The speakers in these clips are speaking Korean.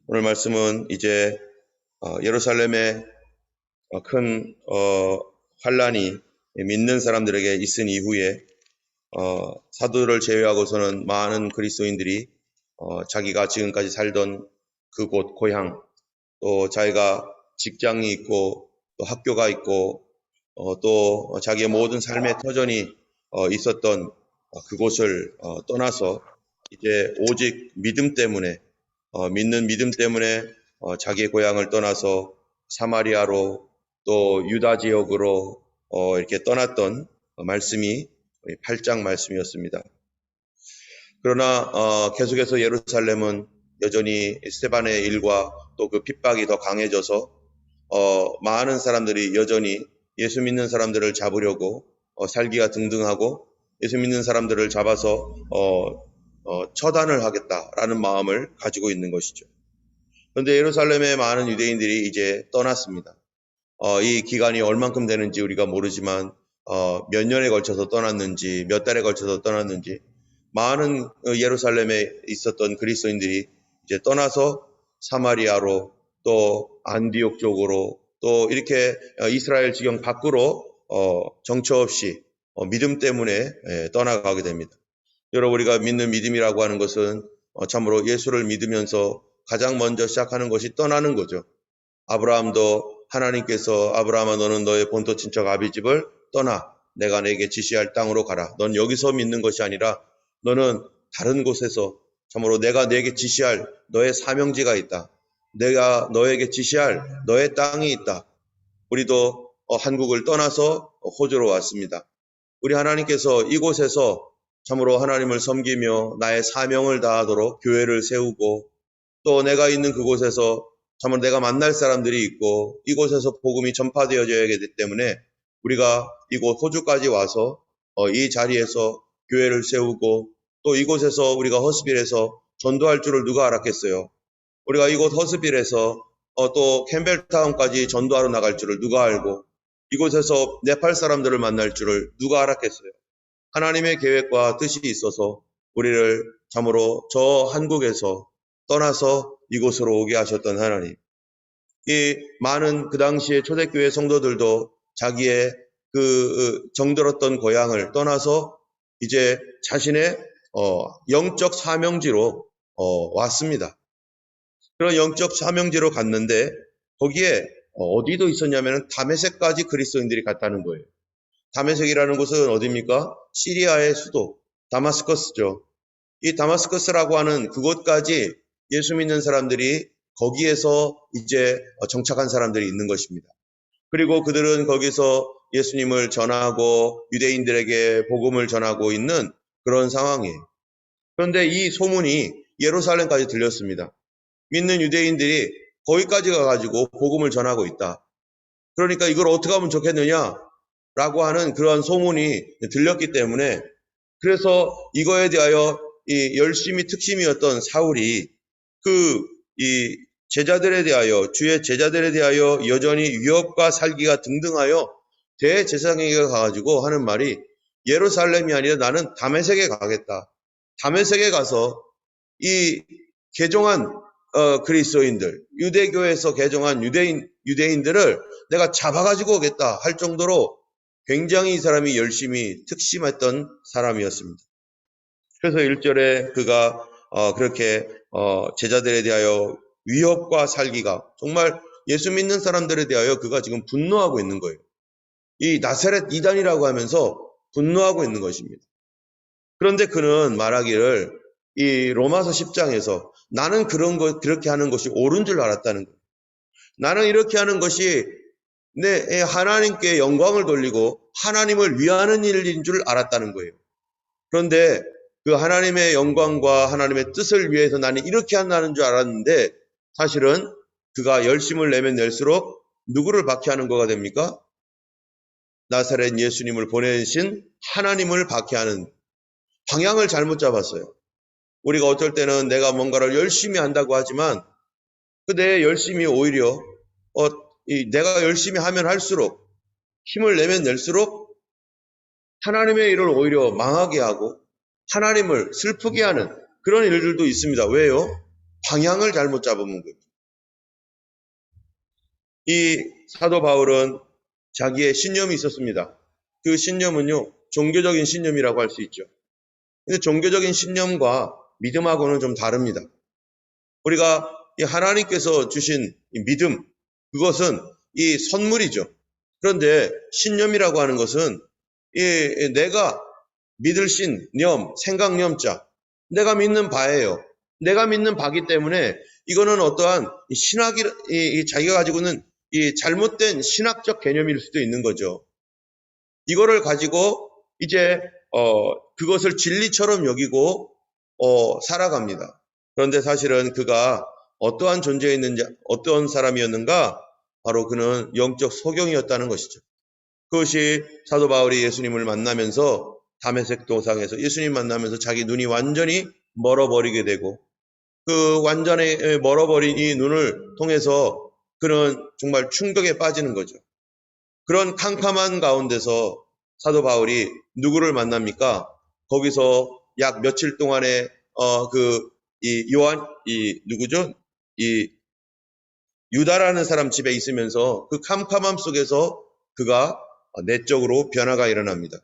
오늘 말씀은 이제 예루살렘에 큰 환란이 믿는 사람들에게 있은 이후에 사도를 제외하고서는 많은 그리스도인들이 자기가 지금까지 살던 그곳 고향, 또 자기가 직장이 있고 또 학교가 있고 또 자기의 모든 삶의 터전이 있었던 그곳을 떠나서 이제 오직 믿음 때문에 믿는 믿음 때문에 자기의 고향을 떠나서 사마리아로 또 유다 지역으로 이렇게 떠났던 말씀이 8장 말씀이었습니다. 그러나 계속해서 예루살렘은 여전히 스데반의 일과 또 그 핍박이 더 강해져서 많은 사람들이 여전히 예수 믿는 사람들을 잡으려고 살기가 등등하고 예수 믿는 사람들을 잡아서 처단을 하겠다라는 마음을 가지고 있는 것이죠. 그런데 예루살렘의 많은 유대인들이 이제 떠났습니다. 이 기간이 얼만큼 되는지 우리가 모르지만 몇 년에 걸쳐서 떠났는지 몇 달에 걸쳐서 떠났는지 많은 예루살렘에 있었던 그리스도인들이 이제 떠나서 사마리아로 또 안디옥 쪽으로 또 이렇게 이스라엘 지경 밖으로 정처 없이 믿음 때문에 떠나가게 됩니다. 여러분, 우리가 믿는 믿음이라고 하는 것은 참으로 예수를 믿으면서 가장 먼저 시작하는 것이 떠나는 거죠. 아브라함도 하나님께서 아브라함아 너는 너의 본토 친척 아비 집을 떠나 내가 내게 지시할 땅으로 가라. 넌 여기서 믿는 것이 아니라 너는 다른 곳에서 참으로 내가 내게 지시할 너의 사명지가 있다. 내가 너에게 지시할 너의 땅이 있다. 우리도 한국을 떠나서 호주로 왔습니다. 우리 하나님께서 이곳에서 참으로 하나님을 섬기며 나의 사명을 다하도록 교회를 세우고 또 내가 있는 그곳에서 참으로 내가 만날 사람들이 있고 이곳에서 복음이 전파되어져야 되기 때문에 우리가 이곳 호주까지 와서 이 자리에서 교회를 세우고 또 이곳에서 우리가 허스빌에서 전도할 줄을 누가 알았겠어요. 우리가 이곳 허스빌에서 또 캠벨타운까지 전도하러 나갈 줄을 누가 알고 이곳에서 네팔 사람들을 만날 줄을 누가 알았겠어요. 하나님의 계획과 뜻이 있어서 우리를 참으로 저 한국에서 떠나서 이곳으로 오게 하셨던 하나님. 이 많은 그 당시에 초대교회 성도들도 자기의 그 정들었던 고향을 떠나서 이제 자신의 영적 사명지로 왔습니다. 그런 영적 사명지로 갔는데 거기에 어디도 있었냐면 다메섹까지 그리스도인들이 갔다는 거예요. 다메섹이라는 곳은 어디입니까? 시리아의 수도 다마스커스죠. 이 다마스커스라고 하는 그곳까지 예수 믿는 사람들이 거기에서 이제 정착한 사람들이 있는 것입니다. 그리고 그들은 거기서 예수님을 전하고 유대인들에게 복음을 전하고 있는 그런 상황이에요. 그런데 이 소문이 예루살렘까지 들렸습니다. 믿는 유대인들이 거기까지 가가지고 복음을 전하고 있다. 그러니까 이걸 어떻게 하면 좋겠느냐라고 하는 그러한 소문이 들렸기 때문에 그래서 이거에 대하여 이 열심히 특심이었던 사울이 이 제자들에 대하여 주의 제자들에 대하여 여전히 위협과 살기가 등등하여 대제사장에게 가가지고 하는 말이 예루살렘이 아니라 나는 다메섹에 가겠다. 다메섹에 가서 이 개종한 그리스도인들 유대교에서 개종한 유대인들을 내가 잡아가지고 오겠다 할 정도로 굉장히 이 사람이 열심히 특심했던 사람이었습니다. 그래서 1절에 그가 그렇게 제자들에 대하여 위협과 살기가 정말 예수 믿는 사람들에 대하여 그가 지금 분노하고 있는 거예요. 이 나사렛 이단이라고 하면서 분노하고 있는 것입니다. 그런데 그는 말하기를 이 로마서 10장에서 나는 그렇게 하는 것이 옳은 줄 알았다는 거예요. 나는 이렇게 하는 것이 내 하나님께 영광을 돌리고 하나님을 위하는 일인 줄 알았다는 거예요. 그런데 그 하나님의 영광과 하나님의 뜻을 위해서 나는 이렇게 한다는 줄 알았는데 사실은 그가 열심을 내면 낼수록 누구를 박해하는 거가 됩니까? 나사렛 예수님을 보내신 하나님을 박해하는 방향을 잘못 잡았어요. 우리가 어떨 때는 내가 뭔가를 열심히 한다고 하지만 그 내 열심이 오히려 내가 열심히 하면 할수록 힘을 내면 낼수록 하나님의 일을 오히려 망하게 하고 하나님을 슬프게 하는 그런 일들도 있습니다. 왜요? 방향을 잘못 잡은 거예요. 이 사도 바울은 자기의 신념이 있었습니다. 그 신념은요, 종교적인 신념이라고 할 수 있죠. 근데 종교적인 신념과 믿음하고는 좀 다릅니다. 우리가 이 하나님께서 주신 이 믿음, 그것은 이 선물이죠. 그런데 신념이라고 하는 것은 내가 믿을 신념, 생각념자, 내가 믿는 바예요. 내가 믿는 바기 때문에 이거는 어떠한 신학이 자기가 가지고 있는 이 잘못된 신학적 개념일 수도 있는 거죠. 이거를 가지고 이제 그것을 진리처럼 여기고 살아갑니다. 그런데 사실은 그가 어떠한 존재였는지, 어떠한 사람이었는가? 바로 그는 영적 소경이었다는 것이죠. 그것이 사도 바울이 예수님을 만나면서 다메섹 도상에서 예수님 만나면서 자기 눈이 완전히 멀어버리게 되고 그 완전히 멀어버린 이 눈을 통해서 그는 정말 충격에 빠지는 거죠. 그런 캄캄한 가운데서 사도 바울이 누구를 만납니까? 거기서 약 며칠 동안에 누구죠? 이 유다라는 사람 집에 있으면서 그 캄캄함 속에서 그가 내적으로 변화가 일어납니다.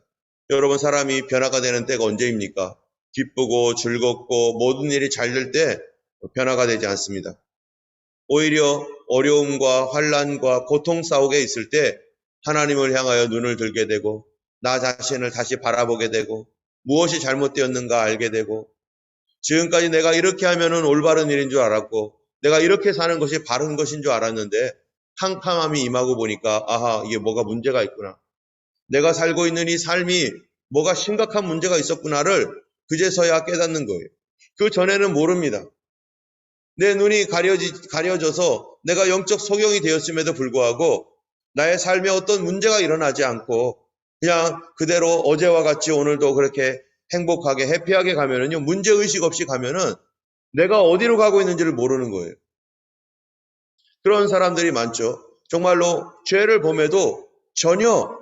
여러분, 사람이 변화가 되는 때가 언제입니까? 기쁘고 즐겁고 모든 일이 잘 될 때 변화가 되지 않습니다. 오히려 어려움과 환난과 고통 싸우게 있을 때 하나님을 향하여 눈을 들게 되고 나 자신을 다시 바라보게 되고 무엇이 잘못되었는가 알게 되고 지금까지 내가 이렇게 하면은 올바른 일인 줄 알았고 내가 이렇게 사는 것이 바른 것인 줄 알았는데 캄캄함이 임하고 보니까 아하, 이게 뭐가 문제가 있구나. 내가 살고 있는 이 삶이 뭐가 심각한 문제가 있었구나를 그제서야 깨닫는 거예요. 그 전에는 모릅니다. 내 눈이 가려져서 내가 영적 소경이 되었음에도 불구하고 나의 삶에 어떤 문제가 일어나지 않고 그냥 그대로 어제와 같이 오늘도 그렇게 행복하게 해피하게 가면은요, 문제의식 없이 가면은 내가 어디로 가고 있는지를 모르는 거예요. 그런 사람들이 많죠. 정말로 죄를 범해도 전혀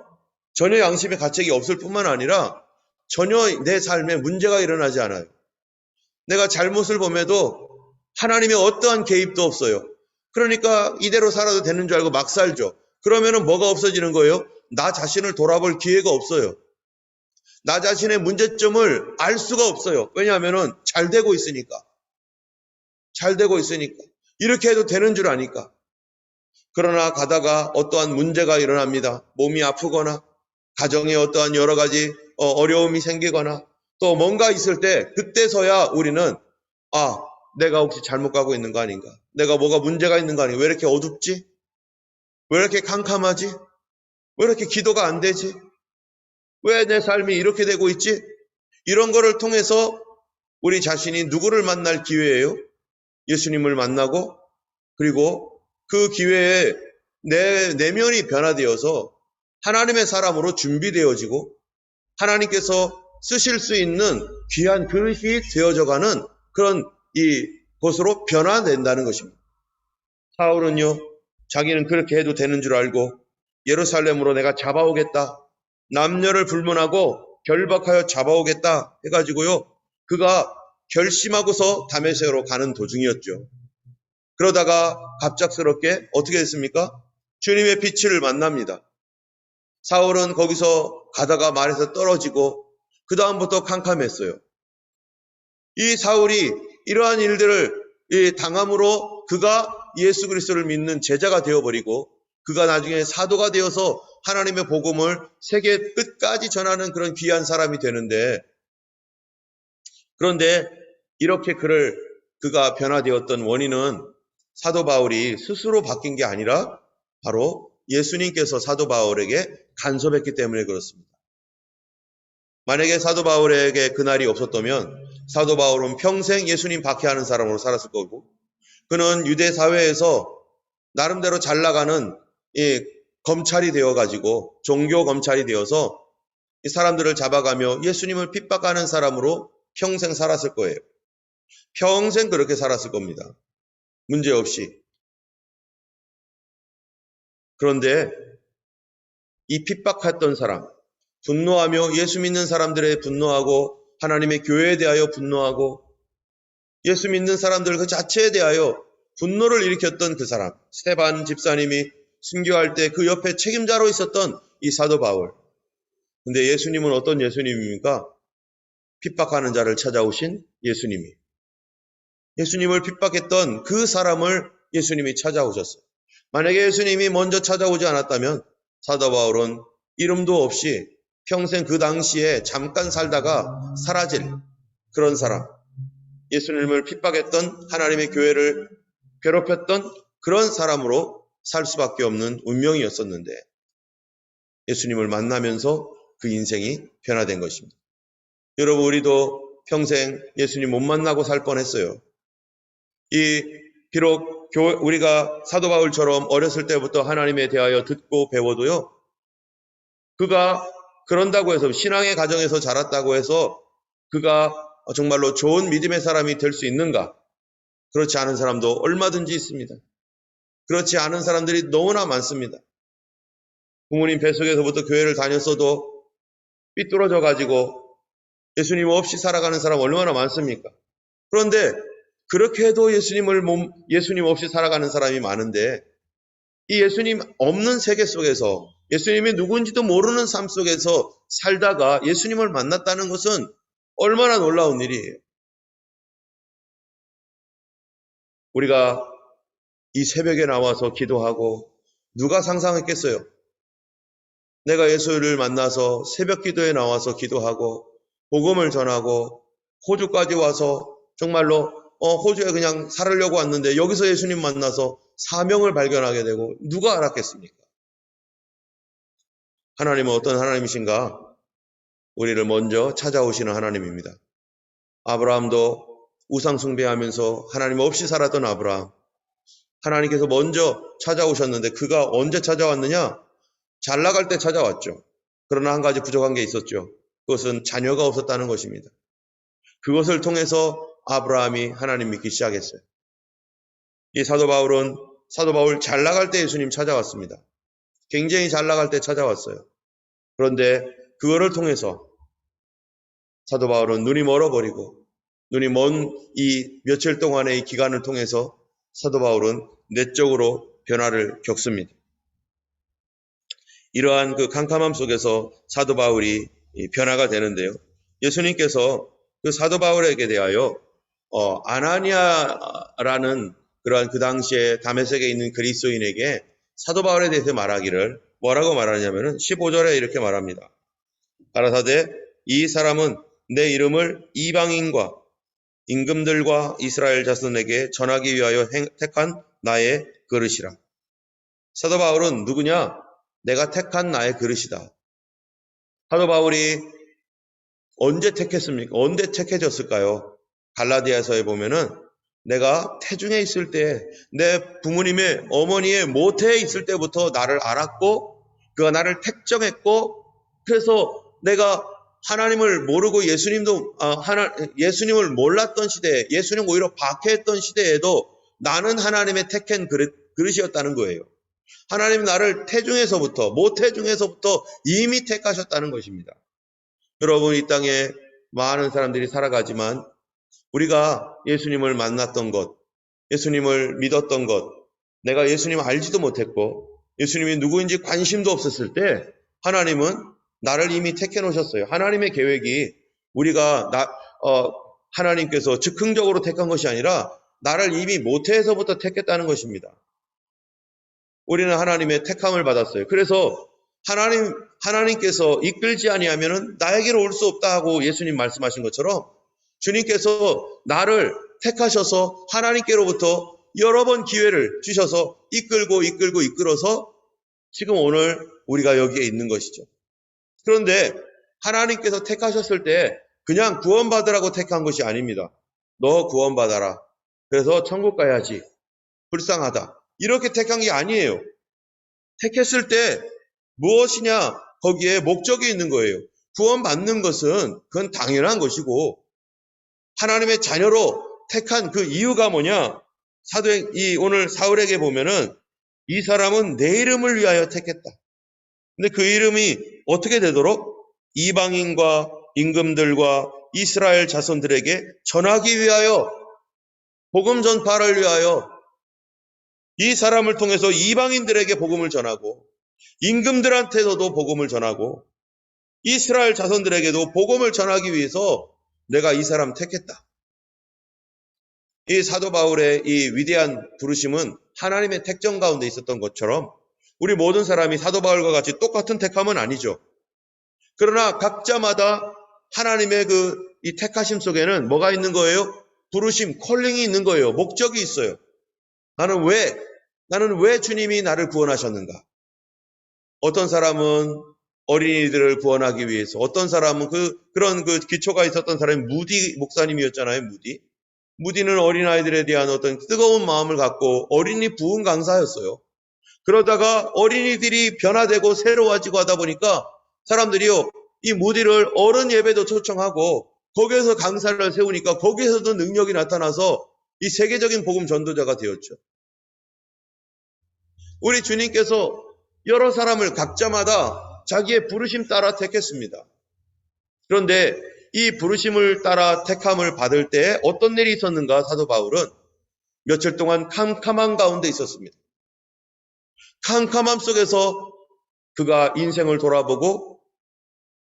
양심의 가책이 없을 뿐만 아니라 전혀 내 삶에 문제가 일어나지 않아요. 내가 잘못을 범해도 하나님의 어떠한 개입도 없어요. 그러니까 이대로 살아도 되는 줄 알고 막 살죠. 그러면은 뭐가 없어지는 거예요? 나 자신을 돌아볼 기회가 없어요. 나 자신의 문제점을 알 수가 없어요. 왜냐하면은 잘 되고 있으니까. 잘 되고 있으니까. 이렇게 해도 되는 줄 아니까. 그러나 가다가 어떠한 문제가 일어납니다. 몸이 아프거나 가정에 어떠한 여러 가지 어려움이 생기거나 또 뭔가 있을 때 그때서야 우리는 내가 혹시 잘못 가고 있는 거 아닌가? 내가 뭐가 문제가 있는 거 아닌가? 왜 이렇게 어둡지? 왜 이렇게 캄캄하지? 왜 이렇게 기도가 안 되지? 왜 내 삶이 이렇게 되고 있지? 이런 거를 통해서 우리 자신이 누구를 만날 기회예요? 예수님을 만나고 그리고 그 기회에 내 내면이 변화되어서 하나님의 사람으로 준비되어지고 하나님께서 쓰실 수 있는 귀한 그릇이 되어져가는 그런 것으로 변화된다는 것입니다. 사울은요, 자기는 그렇게 해도 되는 줄 알고 예루살렘으로 내가 잡아오겠다. 남녀를 불문하고 결박하여 잡아오겠다 해가지고요. 그가 결심하고서 다메섹으로 가는 도중이었죠. 그러다가 갑작스럽게 어떻게 됐습니까? 주님의 빛을 만납니다. 사울은 거기서 가다가 말에서 떨어지고 그 다음부터 캄캄했어요. 이 사울이 이러한 일들을 당함으로 그가 예수 그리스도를 믿는 제자가 되어버리고 그가 나중에 사도가 되어서 하나님의 복음을 세계 끝까지 전하는 그런 귀한 사람이 되는데 그런데 이렇게 그가 변화되었던 원인은 사도 바울이 스스로 바뀐 게 아니라 바로 예수님께서 사도 바울에게 간섭했기 때문에 그렇습니다. 만약에 사도 바울에게 그날이 없었다면 사도 바울은 평생 예수님 박해하는 사람으로 살았을 거고 그는 유대 사회에서 나름대로 잘 나가는 검찰이 되어가지고 종교 검찰이 되어서 이 사람들을 잡아가며 예수님을 핍박하는 사람으로 평생 살았을 거예요. 평생 그렇게 살았을 겁니다. 문제없이. 그런데 이 핍박했던 사람, 분노하며 예수 믿는 사람들에 분노하고 하나님의 교회에 대하여 분노하고 예수 믿는 사람들 그 자체에 대하여 분노를 일으켰던 그 사람, 스데반 집사님이 순교할 때 그 옆에 책임자로 있었던 이 사도 바울. 근데 예수님은 어떤 예수님입니까? 핍박하는 자를 찾아오신 예수님이. 예수님을 핍박했던 그 사람을 예수님이 찾아오셨어요. 만약에 예수님이 먼저 찾아오지 않았다면 사도 바울은 이름도 없이 평생 그 당시에 잠깐 살다가 사라질 그런 사람, 예수님을 핍박했던 하나님의 교회를 괴롭혔던 그런 사람으로 살 수밖에 없는 운명이었었는데 예수님을 만나면서 그 인생이 변화된 것입니다. 여러분, 우리도 평생 예수님 못 만나고 살 뻔했어요. 비록 우리가 사도 바울처럼 어렸을 때부터 하나님에 대하여 듣고 배워도요, 그가 그런다고 해서 신앙의 가정에서 자랐다고 해서 그가 정말로 좋은 믿음의 사람이 될 수 있는가? 그렇지 않은 사람도 얼마든지 있습니다. 그렇지 않은 사람들이 너무나 많습니다. 부모님 뱃속에서부터 교회를 다녔어도 삐뚤어져 가지고 예수님 없이 살아가는 사람 얼마나 많습니까? 그런데 그렇게 해도 예수님 없이 살아가는 사람이 많은데 이 예수님 없는 세계 속에서 예수님이 누군지도 모르는 삶 속에서 살다가 예수님을 만났다는 것은 얼마나 놀라운 일이에요. 우리가 이 새벽에 나와서 기도하고 누가 상상했겠어요? 내가 예수를 만나서 새벽 기도에 나와서 기도하고 복음을 전하고 호주까지 와서 정말로 호주에 그냥 살으려고 왔는데 여기서 예수님 만나서 사명을 발견하게 되고 누가 알았겠습니까? 하나님은 어떤 하나님이신가? 우리를 먼저 찾아오시는 하나님입니다. 아브라함도 우상 숭배하면서 하나님 없이 살았던 아브라함. 하나님께서 먼저 찾아오셨는데 그가 언제 찾아왔느냐? 잘 나갈 때 찾아왔죠. 그러나 한 가지 부족한 게 있었죠. 그것은 자녀가 없었다는 것입니다. 그것을 통해서 아브라함이 하나님 믿기 시작했어요. 이 사도 바울 잘 나갈 때 예수님 찾아왔습니다. 굉장히 잘 나갈 때 찾아왔어요. 그런데 그거를 통해서 사도 바울은 눈이 멀어버리고 눈이 먼 이 며칠 동안의 이 기간을 통해서 사도 바울은 내적으로 변화를 겪습니다. 이러한 그 캄캄함 속에서 사도 바울이 변화가 되는데요. 예수님께서 그 사도 바울에게 대하여 아나니아라는 그러한 그 당시에 다메섹에 있는 그리스도인에게 사도 바울에 대해서 말하기를 뭐라고 말하냐면은 15절에 이렇게 말합니다. 가라사대 이 사람은 내 이름을 이방인과 임금들과 이스라엘 자손에게 전하기 위하여 택한 나의 그릇이라. 사도 바울은 누구냐? 내가 택한 나의 그릇이다. 사도 바울이 언제 택했습니까? 언제 택해졌을까요? 갈라디아서에 보면은 내가 태중에 있을 때, 내 부모님의 어머니의 모태에 있을 때부터 나를 알았고 그가 나를 택정했고 그래서 내가 하나님을 모르고 예수님을 몰랐던 시대에, 예수님 오히려 박해했던 시대에도 나는 하나님의 택한 그릇이었다는 거예요. 하나님 나를 태중에서부터, 모태중에서부터 이미 택하셨다는 것입니다. 여러분, 이 땅에 많은 사람들이 살아가지만 우리가 예수님을 만났던 것, 예수님을 믿었던 것, 내가 예수님을 알지도 못했고 예수님이 누구인지 관심도 없었을 때 하나님은 나를 이미 택해 놓으셨어요. 하나님의 계획이 하나님께서 즉흥적으로 택한 것이 아니라 나를 이미 모태에서부터 택했다는 것입니다. 우리는 하나님의 택함을 받았어요. 그래서 하나님께서 이끌지 아니하면은 나에게로 올 수 없다 하고 예수님 말씀하신 것처럼 주님께서 나를 택하셔서 하나님께로부터 여러 번 기회를 주셔서 이끌어서 지금 오늘 우리가 여기에 있는 것이죠. 그런데 하나님께서 택하셨을 때 그냥 구원받으라고 택한 것이 아닙니다. 너 구원받아라. 그래서 천국 가야지. 불쌍하다. 이렇게 택한 게 아니에요. 택했을 때 무엇이냐? 거기에 목적이 있는 거예요. 구원받는 것은 그건 당연한 것이고 하나님의 자녀로 택한 그 이유가 뭐냐? 오늘 사울에게 보면은 이 사람은 내 이름을 위하여 택했다. 근데 그 이름이 어떻게 되도록 이방인과 임금들과 이스라엘 자손들에게 전하기 위하여 복음 전파를 위하여 이 사람을 통해서 이방인들에게 복음을 전하고 임금들한테서도 복음을 전하고 이스라엘 자손들에게도 복음을 전하기 위해서 내가 이 사람 택했다. 이 사도 바울의 이 위대한 부르심은 하나님의 택정 가운데 있었던 것처럼 우리 모든 사람이 사도 바울과 같이 똑같은 택함은 아니죠. 그러나 각자마다 하나님의 이 택하심 속에는 뭐가 있는 거예요? 부르심, 콜링이 있는 거예요. 목적이 있어요. 나는 왜 주님이 나를 구원하셨는가? 어떤 사람은 어린이들을 구원하기 위해서, 어떤 사람은 그런 기초가 있었던 사람이 무디 목사님이었잖아요, 무디. 무디는 어린아이들에 대한 어떤 뜨거운 마음을 갖고 어린이 부흥 강사였어요. 그러다가 어린이들이 변화되고 새로워지고 하다 보니까 사람들이요, 이 무디를 어른 예배도 초청하고 거기에서 강사를 세우니까 거기에서도 능력이 나타나서 이 세계적인 복음 전도자가 되었죠. 우리 주님께서 여러 사람을 각자마다 자기의 부르심 따라 택했습니다. 그런데 이 부르심을 따라 택함을 받을 때 어떤 일이 있었는가? 사도 바울은 며칠 동안 캄캄한 가운데 있었습니다. 캄캄함 속에서 그가 인생을 돌아보고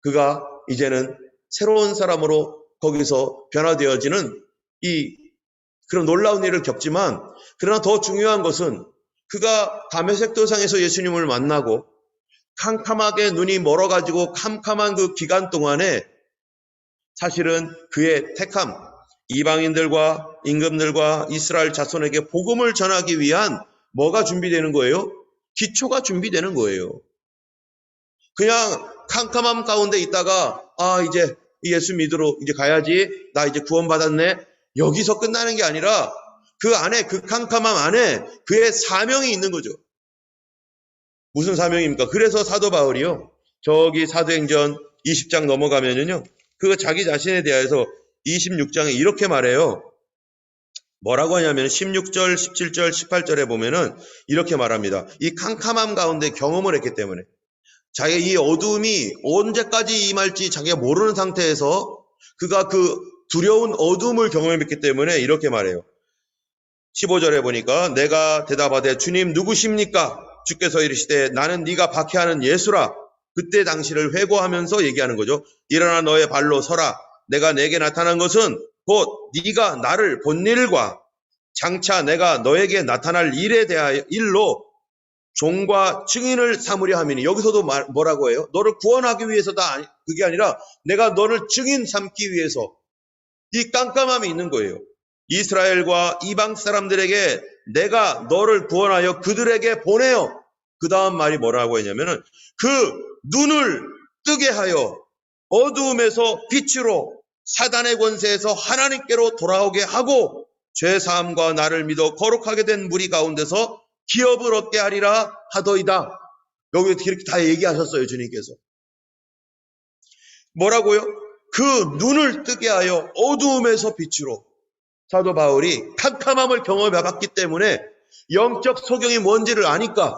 그가 이제는 새로운 사람으로 거기서 변화되어지는 그런 놀라운 일을 겪지만, 그러나 더 중요한 것은 그가 다메섹 도상에서 예수님을 만나고 캄캄하게 눈이 멀어가지고 캄캄한 그 기간 동안에 사실은 그의 택함, 이방인들과 임금들과 이스라엘 자손에게 복음을 전하기 위한 뭐가 준비되는 거예요? 기초가 준비되는 거예요. 그냥 캄캄함 가운데 있다가 이제 예수 믿으러 이제 가야지, 나 이제 구원받았네, 여기서 끝나는 게 아니라 그 안에, 그 캄캄함 안에 그의 사명이 있는 거죠. 무슨 사명입니까? 그래서 사도 바울이요, 저기 사도행전 20장 넘어가면은요, 그 자기 자신에 대해서 26장에 이렇게 말해요. 뭐라고 하냐면 16절, 17절, 18절에 보면은 이렇게 말합니다. 이 캄캄함 가운데 경험을 했기 때문에, 자기의 이 어두움이 언제까지 임할지 자기가 모르는 상태에서 그가 그 두려운 어두움을 경험했기 때문에 이렇게 말해요. 15절에 보니까 내가 대답하되 주님 누구십니까? 주께서 이르시되 나는 네가 박해하는 예수라. 그때 당시를 회고하면서 얘기하는 거죠. 일어나 너의 발로 서라. 내가 내게 나타난 것은 곧 네가 나를 본 일과 장차 내가 너에게 나타날 일에 대하여 일로 종과 증인을 삼으려 함이니, 여기서도 뭐라고 해요? 너를 구원하기 위해서다, 그게 아니라 내가 너를 증인 삼기 위해서. 이 깜깜함이 있는 거예요. 이스라엘과 이방 사람들에게 내가 너를 구원하여 그들에게 보내어, 그 다음 말이 뭐라고 했냐면은 그 눈을 뜨게 하여 어두움에서 빛으로, 사단의 권세에서 하나님께로 돌아오게 하고 죄사함과 나를 믿어 거룩하게 된 무리 가운데서 기업을 얻게 하리라 하더이다. 여기 이렇게 다 얘기하셨어요, 주님께서. 뭐라고요? 그 눈을 뜨게 하여 어두움에서 빛으로. 사도 바울이 캄캄함을 경험해봤기 때문에 영적 소경이 뭔지를 아니까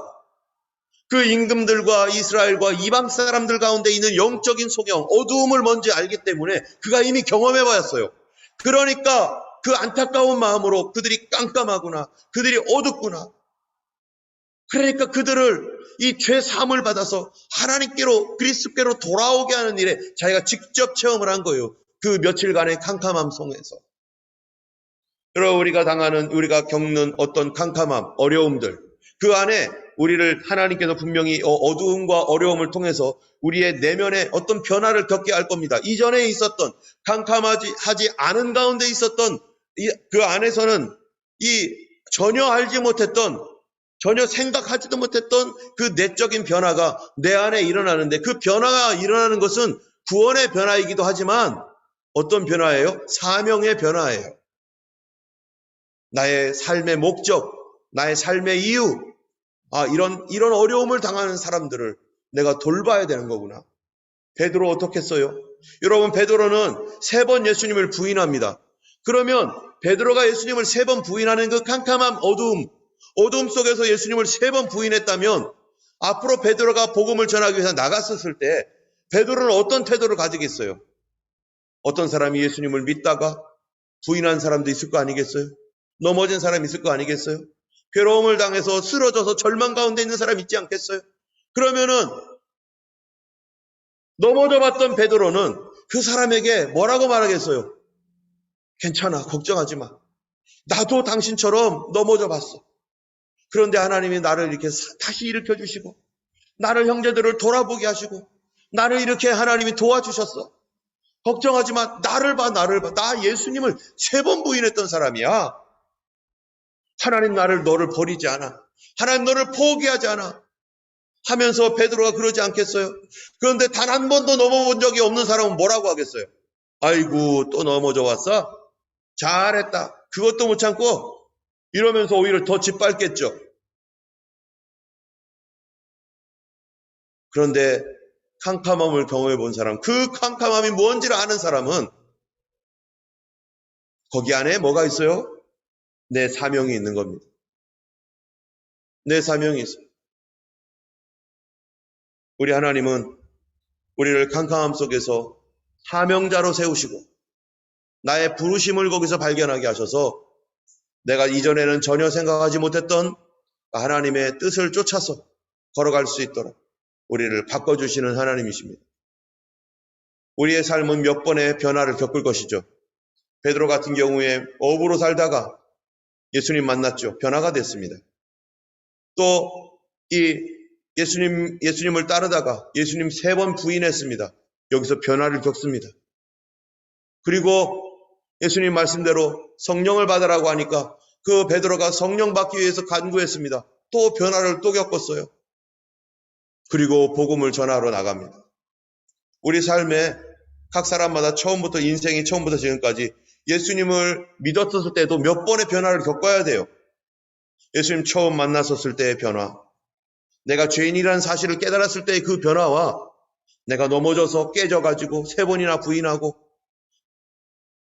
그 임금들과 이스라엘과 이방 사람들 가운데 있는 영적인 소경, 어두움을 뭔지 알기 때문에 그가 이미 경험해봤어요. 그러니까 그 안타까운 마음으로 그들이 깜깜하구나, 그들이 어둡구나, 그러니까 그들을 이 죄 사함을 받아서 하나님께로, 그리스도께로 돌아오게 하는 일에 자기가 직접 체험을 한 거예요. 그 며칠간의 캄캄함 속에서. 여러분, 우리가 겪는 어떤 캄캄함, 어려움들, 그 안에 우리를 하나님께서 분명히 어두움과 어려움을 통해서 우리의 내면에 어떤 변화를 겪게 할 겁니다. 이전에 있었던, 캄캄하지 않은 가운데 있었던 그 안에서는 전혀 알지 못했던, 전혀 생각하지도 못했던 그 내적인 변화가 내 안에 일어나는데, 그 변화가 일어나는 것은 구원의 변화이기도 하지만 어떤 변화예요? 사명의 변화예요. 나의 삶의 목적, 나의 삶의 이유, 이런 어려움을 당하는 사람들을 내가 돌봐야 되는 거구나. 베드로 어떻게 했어요? 여러분, 베드로는 3번 예수님을 부인합니다. 그러면 베드로가 예수님을 3번 부인하는 그 캄캄한 어두움 속에서 예수님을 3번 부인했다면, 앞으로 베드로가 복음을 전하기 위해서 나갔었을 때 베드로는 어떤 태도를 가지겠어요? 어떤 사람이 예수님을 믿다가 부인한 사람도 있을 거 아니겠어요? 넘어진 사람이 있을 거 아니겠어요? 괴로움을 당해서 쓰러져서 절망 가운데 있는 사람이 있지 않겠어요? 그러면은 넘어져 봤던 베드로는 그 사람에게 뭐라고 말하겠어요? 괜찮아, 걱정하지 마. 나도 당신처럼 넘어져 봤어. 그런데 하나님이 나를 이렇게 다시 일으켜 주시고, 나를 형제들을 돌아보게 하시고, 나를 이렇게 하나님이 도와주셨어. 걱정하지 마. 나를 봐, 나를 봐. 나 예수님을 3번 부인했던 사람이야. 하나님 너를 버리지 않아. 하나님 너를 포기하지 않아. 하면서 베드로가 그러지 않겠어요? 그런데 단 한 번도 넘어본 적이 없는 사람은 뭐라고 하겠어요? 아이고, 또 넘어져 왔어? 잘했다. 그것도 못 참고 이러면서 오히려 더 짓밟겠죠. 그런데 캄캄함을 경험해 본 사람, 그 캄캄함이 뭔지를 아는 사람은 거기 안에 뭐가 있어요? 내 사명이 있는 겁니다. 내 사명이 있어요. 우리 하나님은 우리를 캄캄함 속에서 사명자로 세우시고 나의 부르심을 거기서 발견하게 하셔서 내가 이전에는 전혀 생각하지 못했던 하나님의 뜻을 쫓아서 걸어갈 수 있도록 우리를 바꿔주시는 하나님이십니다. 우리의 삶은 몇 번의 변화를 겪을 것이죠. 베드로 같은 경우에 어부로 살다가 예수님 만났죠. 변화가 됐습니다. 또 이 예수님을 따르다가 예수님 3번 부인했습니다. 여기서 변화를 겪습니다. 그리고 예수님 말씀대로 성령을 받으라고 하니까 그 베드로가 성령 받기 위해서 간구했습니다. 또 변화를 또 겪었어요. 그리고 복음을 전하러 나갑니다. 우리 삶에 각 사람마다 인생이 처음부터 지금까지 예수님을 믿었을 때도 몇 번의 변화를 겪어야 돼요. 예수님 처음 만났었을 때의 변화, 내가 죄인이라는 사실을 깨달았을 때의 그 변화와 내가 넘어져서 깨져가지고 3번이나 부인하고,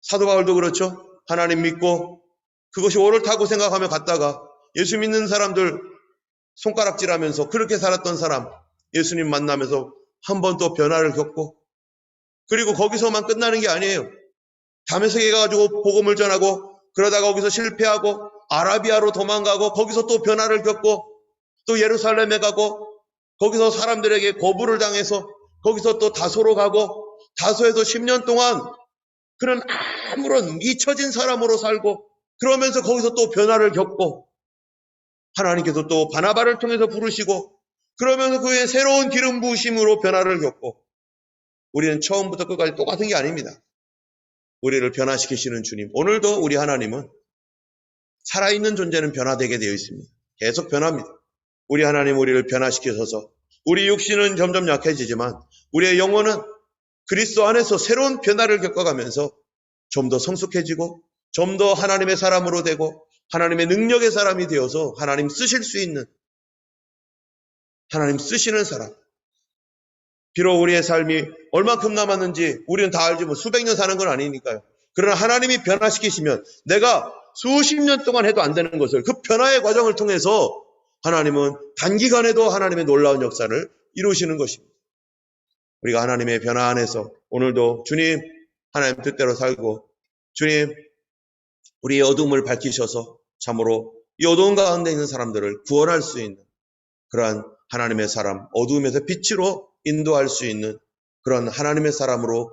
사도 바울도 그렇죠. 하나님 믿고 그것이 옳다고 생각하며 갔다가 예수 믿는 사람들 손가락질하면서 그렇게 살았던 사람, 예수님 만나면서 한 번 또 변화를 겪고, 그리고 거기서만 끝나는 게 아니에요. 다메섹에 가가지고 복음을 전하고 그러다가 거기서 실패하고 아라비아로 도망가고 거기서 또 변화를 겪고 또 예루살렘에 가고 거기서 사람들에게 거부를 당해서 거기서 또 다소로 가고 다소에서 10년 동안 그런 아무런 잊혀진 사람으로 살고 그러면서 거기서 또 변화를 겪고 하나님께서 또 바나바를 통해서 부르시고 그러면서 그의 새로운 기름 부으심으로 변화를 겪고, 우리는 처음부터 끝까지 똑같은 게 아닙니다. 우리를 변화시키시는 주님, 오늘도 우리 하나님은 살아있는 존재는 변화되게 되어 있습니다. 계속 변합니다. 우리 하나님 우리를 변화시키셔서 우리 육신은 점점 약해지지만 우리의 영혼은 그리스도 안에서 새로운 변화를 겪어가면서 좀 더 성숙해지고 좀 더 하나님의 사람으로 되고 하나님의 능력의 사람이 되어서 하나님 쓰실 수 있는, 하나님 쓰시는 사람. 비록 우리의 삶이 얼만큼 남았는지 우리는 다 알지 수백 년 사는 건 아니니까요. 그러나 하나님이 변화시키시면 내가 수십 년 동안 해도 안 되는 것을 그 변화의 과정을 통해서 하나님은 단기간에도 하나님의 놀라운 역사를 이루시는 것입니다. 우리가 하나님의 변화 안에서 오늘도 주님 하나님 뜻대로 살고, 주님 우리의 어둠을 밝히셔서 참으로 이 어두운 가운데 있는 사람들을 구원할 수 있는 그러한 하나님의 사람, 어두움에서 빛으로 인도할 수 있는 그런 하나님의 사람으로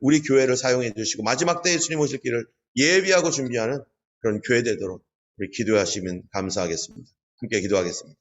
우리 교회를 사용해 주시고 마지막 때에 주님 오실 길을 예비하고 준비하는 그런 교회 되도록 우리 기도하시면 감사하겠습니다. 함께 기도하겠습니다.